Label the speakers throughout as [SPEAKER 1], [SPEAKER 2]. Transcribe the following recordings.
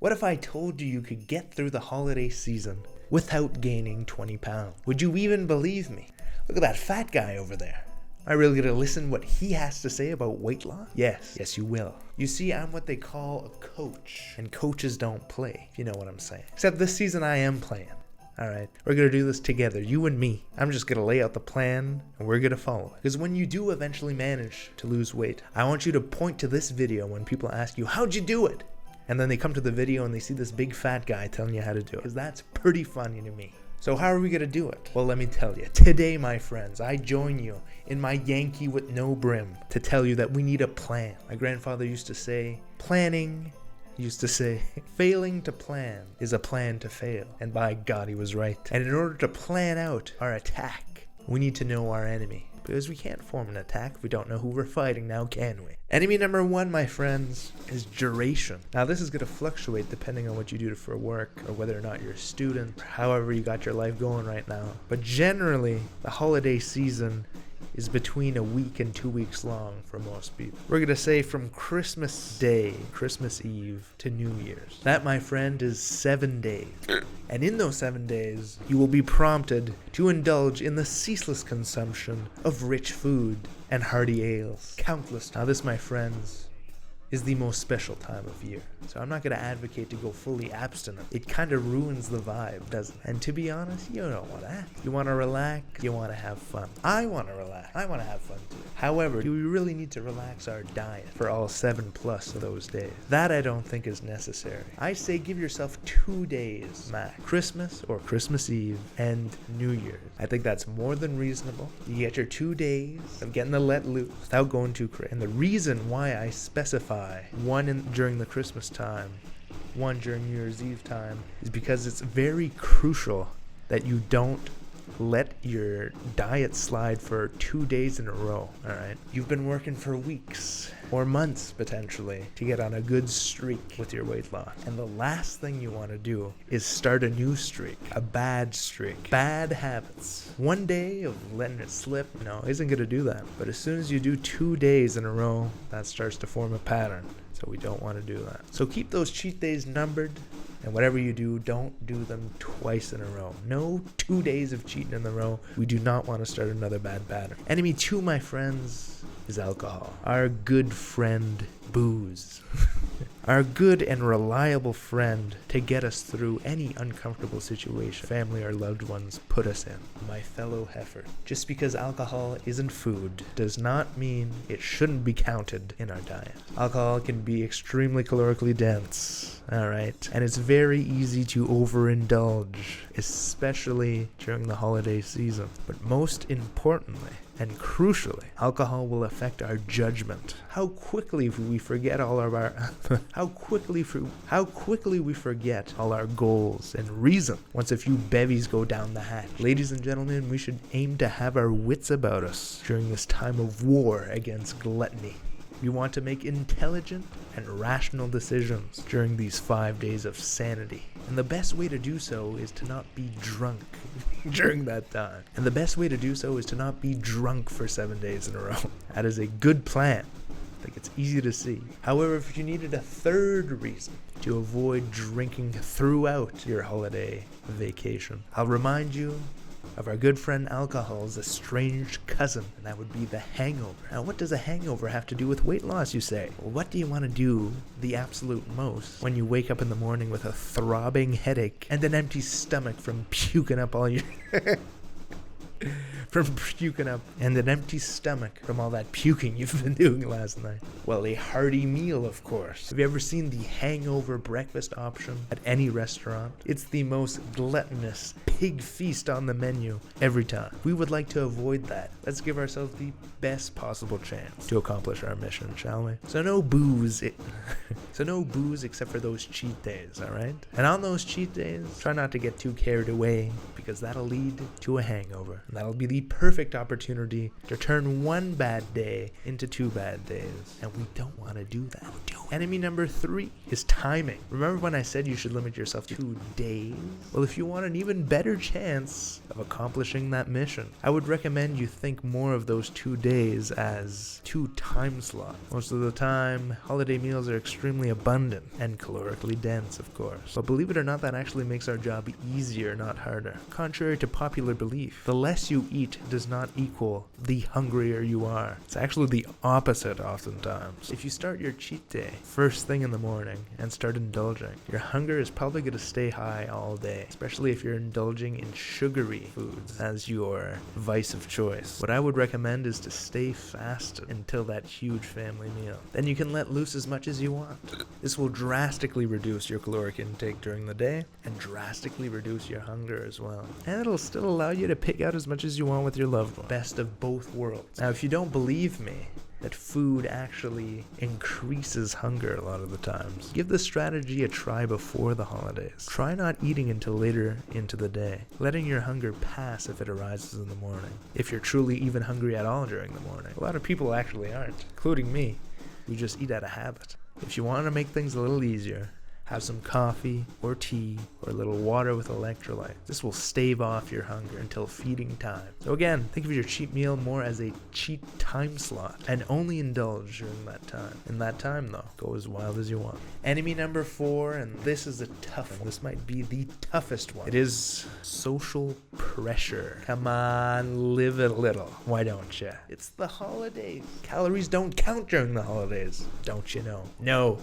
[SPEAKER 1] What if I told you you could get through the holiday season without gaining 20 pounds? Would you even believe me? Look at that fat guy over there. Am I really gonna listen what he has to say about weight loss? Yes you will. You see, I'm what they call a coach, and coaches don't play, if you know what I'm saying. Except this season I am playing. Alright, we're gonna do this together, you and me. I'm just gonna lay out the plan, and we're gonna follow it. Because when you do eventually manage to lose weight, I want you to point to this video when people ask you, how'd you do it? And then they come to the video and they see this big fat guy telling you how to do it. Because that's pretty funny to me. So how are we gonna do it? Well, let me tell you. Today, my friends, I join you in my Yankee with no brim to tell you that we need a plan. My grandfather used to say, failing to plan is a plan to fail. And by God, he was right. And in order to plan out our attack, we need to know our enemy. Because we can't form an attack if we don't know who we're fighting now, can we? Enemy number one, my friends, is duration. Now, this is going to fluctuate depending on what you do for work or whether or not you're a student, or however you got your life going right now. But generally, the holiday season is between a week and 2 weeks long for most people. We're going to say from Christmas Day, Christmas Eve, to New Year's. That, my friend, is 7 days. And in those 7 days, you will be prompted to indulge in the ceaseless consumption of rich food and hearty ales. Countless. Now this, my friends, is the most special time of year. So I'm not going to advocate to go fully abstinent. It kind of ruins the vibe, doesn't it? And to be honest, you don't want that. You want to relax. You want to have fun. I want to relax. I want to have fun too. However, do we really need to relax our diet for all 7+ of those days? That I don't think is necessary. I say give yourself 2 days max. Christmas or Christmas Eve and New Year's. I think that's more than reasonable. You get your 2 days of getting the let loose without going too crazy. And the reason why I specify one during the Christmas time, one during New Year's Eve time, is because it's very crucial that you don't let your diet slide for 2 days in a row. Alright, you've been working for weeks or months potentially to get on a good streak with your weight loss, and the last thing you want to do is start a new streak, a bad streak. Bad habits. 1 day of letting it slip, no, isn't going to do that. But as soon as you do 2 days in a row, that starts to form a pattern. So we don't want to do that. So keep those cheat days numbered, and whatever you do, don't do them twice in a row. No 2 days of cheating in a row. We do not want to start another bad pattern. Enemy 2, my friends, is alcohol. Our good friend, booze. Our good and reliable friend to get us through any uncomfortable situation family or loved ones put us in. My fellow heifer. Just because alcohol isn't food does not mean it shouldn't be counted in our diet. Alcohol can be extremely calorically dense, alright? And it's very easy to overindulge, especially during the holiday season. But most importantly, and crucially, alcohol will affect our judgment. How quickly we forget all of our how quickly we forget all our goals and reason once a few bevies go down the hatch. Ladies and gentlemen, we should aim to have our wits about us during this time of war against gluttony. We want to make intelligent and rational decisions during these 5 days of sanity. And the best way to do so is to not be drunk during that time. And the best way to do so is to not be drunk for 7 days in a row. That is a good plan. I think it's easy to see. However, if you needed a third reason to avoid drinking throughout your holiday vacation, I'll remind you of our good friend alcohol's estranged cousin, and that would be the hangover. Now, what does a hangover have to do with weight loss, you say? Well, what do you want to do the absolute most when you wake up in the morning with a throbbing headache and an empty stomach from puking up all your... and an empty stomach from all that puking you've been doing last night? Well, a hearty meal, of course. Have you ever seen the hangover breakfast option at any restaurant? It's the most gluttonous pig feast on the menu every time. We would like to avoid that. Let's give ourselves the best possible chance to accomplish our mission, shall we? So no booze. No booze except for those cheat days, alright? And on those cheat days, try not to get too carried away, because that'll lead to a hangover. And that'll be the The perfect opportunity to turn one bad day into 2 bad days. And we don't want to do that. Enemy number 3 is timing. Remember when I said you should limit yourself to 2 days? Well, if you want an even better chance of accomplishing that mission, I would recommend you think more of those 2 days as 2 time slots. Most of the time, holiday meals are extremely abundant and calorically dense, of course. But believe it or not, that actually makes our job easier, not harder. Contrary to popular belief, the less you eat does not equal the hungrier you are. It's actually the opposite oftentimes. If you start your cheat day first thing in the morning and start indulging, your hunger is probably going to stay high all day, especially if you're indulging in sugary foods as your vice of choice. What I would recommend is to stay fasted until that huge family meal. Then you can let loose as much as you want. This will drastically reduce your caloric intake during the day and drastically reduce your hunger as well. And it'll still allow you to pick out as much as you want with your loved one. Best of both worlds. Now, if you don't believe me that food actually increases hunger a lot of the times, give this strategy a try before the holidays. Try not eating until later into the day, letting your hunger pass if it arises in the morning, if you're truly even hungry at all during the morning. A lot of people actually aren't, including me. We just eat out of habit. If you want to make things a little easier, have some coffee or tea or a little water with electrolyte. This will stave off your hunger until feeding time. So again, think of your cheat meal more as a cheat time slot and only indulge during that time. In that time though, go as wild as you want. Enemy number 4, and this is a tough one. This might be the toughest one. It is social pressure. Come on, live a little. Why don't you? It's the holidays. Calories don't count during the holidays. Don't you know? No.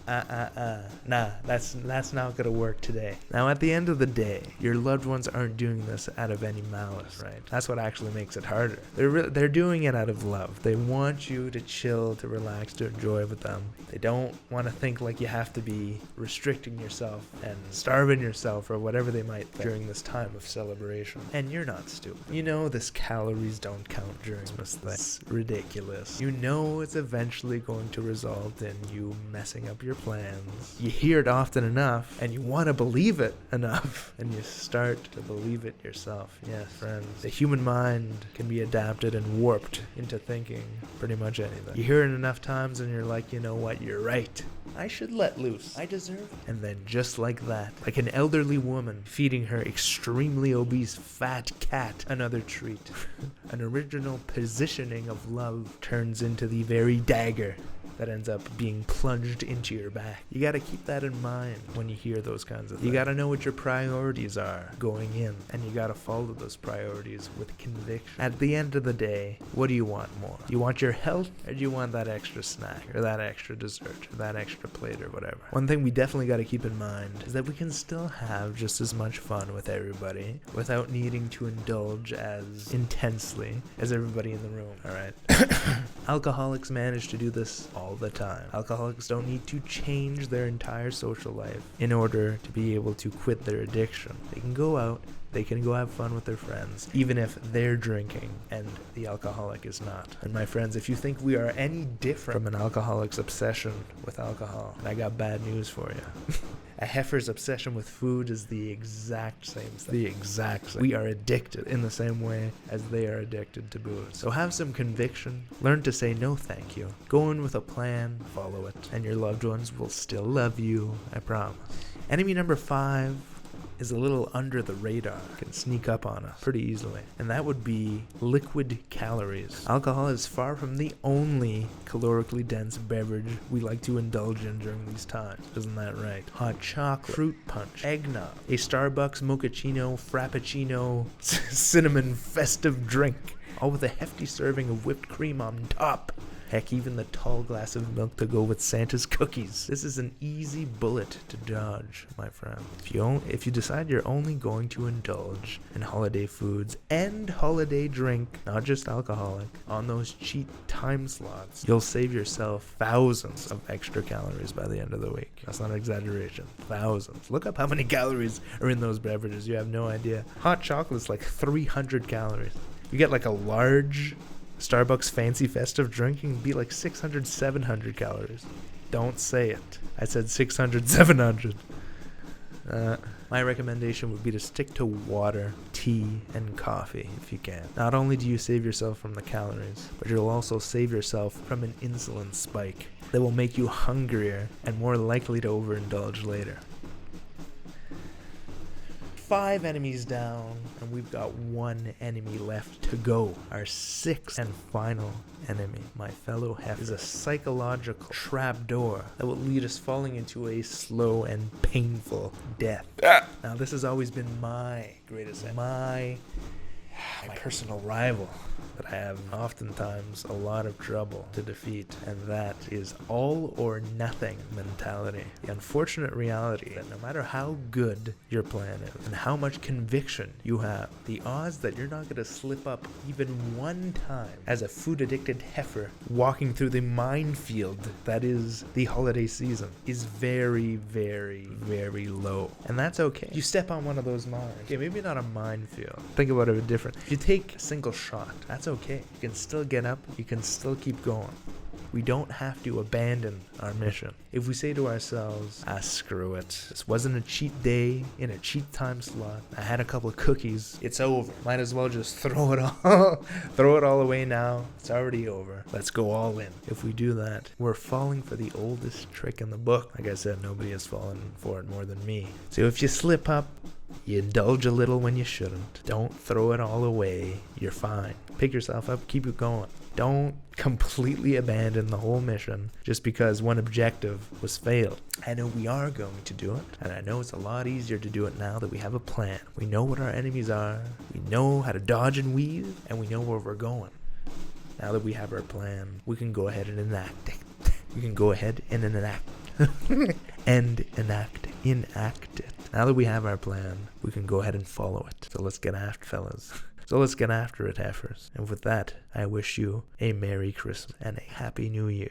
[SPEAKER 1] Nah, that's not gonna work today. Now, at the end of the day, your loved ones aren't doing this out of any malice, right? That's what actually makes it harder. They're doing it out of love. They want you to chill, to relax, to enjoy with them. They don't want to think like you have to be restricting yourself and starving yourself or whatever they might think during this time of celebration. And you're not stupid. You know this calories don't count during Christmas. That's ridiculous. You know it's eventually going to result in you messing up your plans. You hear it often enough and you want to believe it enough and you start to believe it yourself. Yes, friends, the human mind can be adapted and warped into thinking pretty much anything. You hear it enough times and you're like, you know what, you're right. I should let loose. I deserve it. And then just like that, like an elderly woman feeding her extremely obese fat cat another treat, an original positioning of love turns into the very dagger that ends up being plunged into your back. You gotta keep that in mind when you hear those kinds of things. You gotta know what your priorities are going in, and you gotta follow those priorities with conviction. At the end of the day, what do you want more? You want your health, or do you want that extra snack, or that extra dessert, or that extra plate, or whatever? One thing we definitely gotta keep in mind is that we can still have just as much fun with everybody without needing to indulge as intensely as everybody in the room, alright? Alcoholics manage to do this all the time. Alcoholics don't need to change their entire social life in order to be able to quit their addiction. They can go out, they can go have fun with their friends, even if they're drinking and the alcoholic is not. And my friends, if you think we are any different from an alcoholic's obsession with alcohol, I got bad news for you. A heifer's obsession with food is the exact same thing. The exact same. We are addicted in the same way as they are addicted to booze. So have some conviction, learn to say no thank you, go in with a plan, follow it, and your loved ones will still love you, I promise. Enemy number 5 is a little under the radar, can sneak up on us pretty easily, and that would be liquid calories. Alcohol is far from the only calorically dense beverage we like to indulge in during these times. Isn't that right? Hot chocolate, fruit punch, eggnog, a Starbucks mochaccino, frappuccino, cinnamon festive drink, all with a hefty serving of whipped cream on top. Heck, even the tall glass of milk to go with Santa's cookies. This is an easy bullet to dodge, my friend. If you decide you're only going to indulge in holiday foods and holiday drink, not just alcoholic, on those cheat time slots, you'll save yourself thousands of extra calories by the end of the week. That's not an exaggeration. Thousands. Look up how many calories are in those beverages. You have no idea. Hot chocolate's like 300 calories. You get like a large Starbucks fancy festive drinking be like 600, 700 calories. Don't say it. I said 600, 700. My recommendation would be to stick to water, tea, and coffee if you can. Not only do you save yourself from the calories, but you'll also save yourself from an insulin spike that will make you hungrier and more likely to overindulge later. 5 enemies down, and we've got 1 enemy left to go. Our 6th and final enemy, my fellow heifer, is a psychological trapdoor that will lead us falling into a slow and painful death. Now, this has always been my greatest enemy, my personal rival that I have oftentimes a lot of trouble to defeat, and that is all or nothing mentality. The unfortunate reality that no matter how good your plan is and how much conviction you have, the odds that you're not going to slip up even one time as a food-addicted heifer walking through the minefield that is the holiday season is very, very, very low. And that's okay. You step on one of those mines. Okay, maybe not a minefield. Think about it different. If you take a single shot, that's okay. You can still get up. You can still keep going. We don't have to abandon our mission. If we say to ourselves, screw it. This wasn't a cheat day in a cheat time slot. I had a couple of cookies. It's over. Might as well just throw it all away now. It's already over. Let's go all in. If we do that, we're falling for the oldest trick in the book. Like I said, nobody has fallen for it more than me. So if you slip up, you indulge a little when you shouldn't. Don't throw it all away. You're fine. Pick yourself up, keep it going. Don't completely abandon the whole mission just because one objective was failed. I know we are going to do it, and I know it's a lot easier to do it now that we have a plan. We know what our enemies are, we know how to dodge and weave, and we know where we're going. Now that we have our plan, we can go ahead and enact it. We can go ahead and enact it. Now that we have our plan, we can go ahead and follow it. So let's get after, fellas. So let's get after it, heifers. And with that, I wish you a Merry Christmas and a Happy New Year.